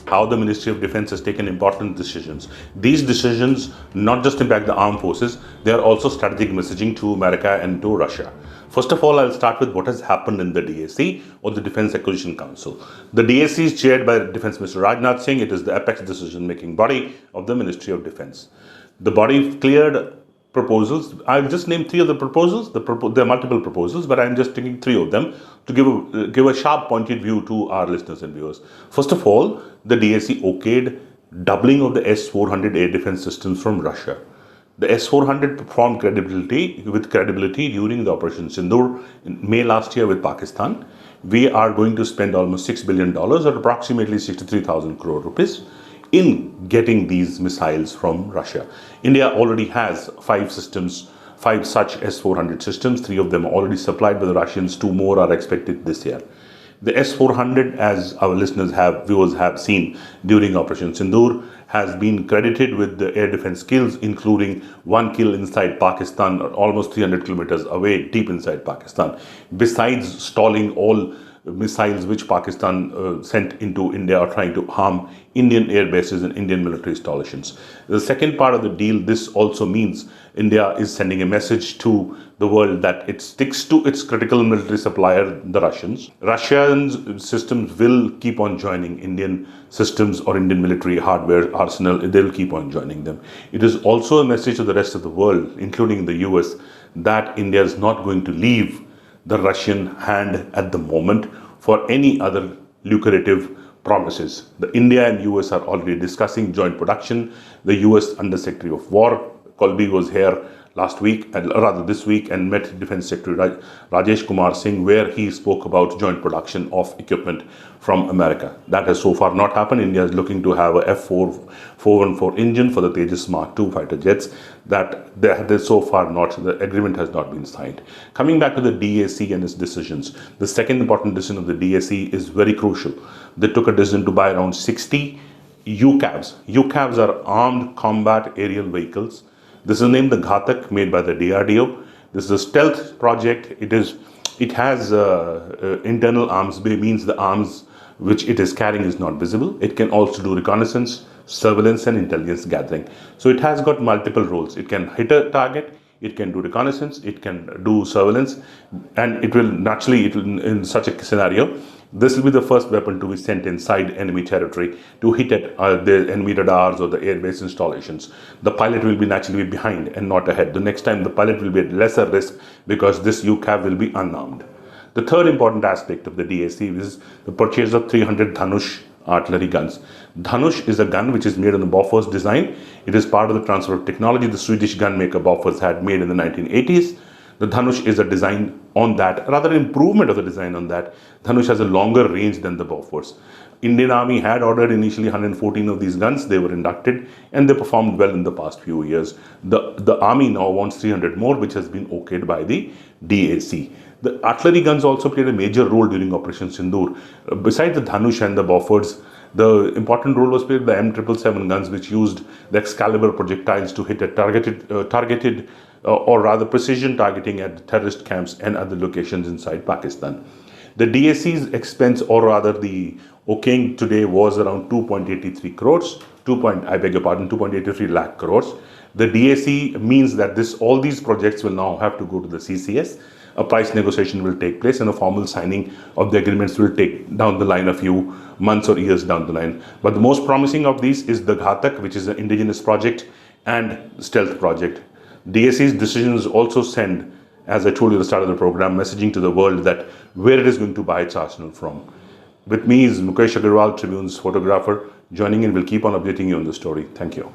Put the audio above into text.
how the Ministry of Defense has taken important decisions. These decisions not just impact the armed forces, they are also strategic messaging to America and to Russia. First of all, I'll start with what has happened in the DAC, or the Defense Acquisition Council. The DAC is chaired by Defense Minister Rajnath Singh. It is the apex decision-making body of the Ministry of Defense. The body cleared proposals. I'll just name three of the proposals. There are multiple proposals, but I'm just taking three of them to give a sharp, pointed view to our listeners and viewers. First of all, the DAC okayed doubling of the S-400 air defense systems from Russia. The S-400 performed with credibility during the Operation Sindoor in May last year with Pakistan. We are going to spend almost $6 billion, or approximately 63,000 crore rupees, in getting these missiles from Russia. India already has 5 such S-400 systems. 3 of them already supplied by the Russians. 2 more are expected this year. The S-400, as our viewers have seen during Operation Sindoor, has been credited with the air defense skills, including 1 kill inside Pakistan, almost 300 kilometers away, deep inside Pakistan, besides stalling all missiles which Pakistan sent into India or trying to harm Indian air bases and Indian military installations. The second part of the deal, this also means India is sending a message to the world that it sticks to its critical military supplier, the Russians. Russian systems will keep on joining Indian systems or Indian military hardware arsenal. They will keep on joining them. It is also a message to the rest of the world, including the US, that India is not going to leave the Russian hand at the moment for any other lucrative promises. The India and US are already discussing joint production. The US Undersecretary of War, Colby, was here last week, and rather this week, and met Defense Secretary Rajesh Kumar Singh, where he spoke about joint production of equipment from America. That has so far not happened. India is looking to have a F414 engine for the Tejas Mark II fighter jets. So far the agreement has not been signed. Coming back to the DAC and its decisions, the second important decision of the DAC is very crucial. They took a decision to buy around 60 UCAVs. UCAVs are armed combat aerial vehicles. This is named the Ghatak, made by the DRDO. This is a stealth project. It has internal arms bay, means the arms which it is carrying is not visible. It can also do reconnaissance, surveillance, and intelligence gathering. So it has got multiple roles. It can hit a target, it can do reconnaissance, it can do surveillance, and it will naturally, in such a scenario, this will be the first weapon to be sent inside enemy territory to hit at the enemy radars or the airbase installations. The pilot will be naturally behind and not ahead. The next time the pilot will be at lesser risk because this UCAV will be unarmed. The third important aspect of the DAC is the purchase of 300 Dhanush artillery guns. Dhanush is a gun which is made on the Bofors design. It is part of the transfer of technology the Swedish gun maker Bofors had made in the 1980s. The Dhanush is a design on that, rather improvement of the design on that. Dhanush has a longer range than the Bofors. Indian Army had ordered initially 114 of these guns. They were inducted and they performed well in the past few years. The Army now wants 300 more, which has been okayed by the DAC. The artillery guns also played a major role during Operation Sindoor. Besides the Dhanush and the Bofors, the important role was played by the M777 guns, which used the Excalibur projectiles to hit a targeted or rather precision targeting at terrorist camps and other locations inside Pakistan. The DAC's expense, or rather the okaying today, was around 2.83 crores. 2.83 lakh crores. The DAC means that all these projects will now have to go to the CCS. A price negotiation will take place and a formal signing of the agreements will take down the line a few months or years down the line. But the most promising of these is the Ghatak, which is an indigenous project and stealth project. DAC's decisions also send, as I told you at the start of the program, messaging to the world that where it is going to buy its arsenal from. With me is Mukesh Agarwal, Tribune's photographer, joining in. We'll keep on updating you on the story. Thank you.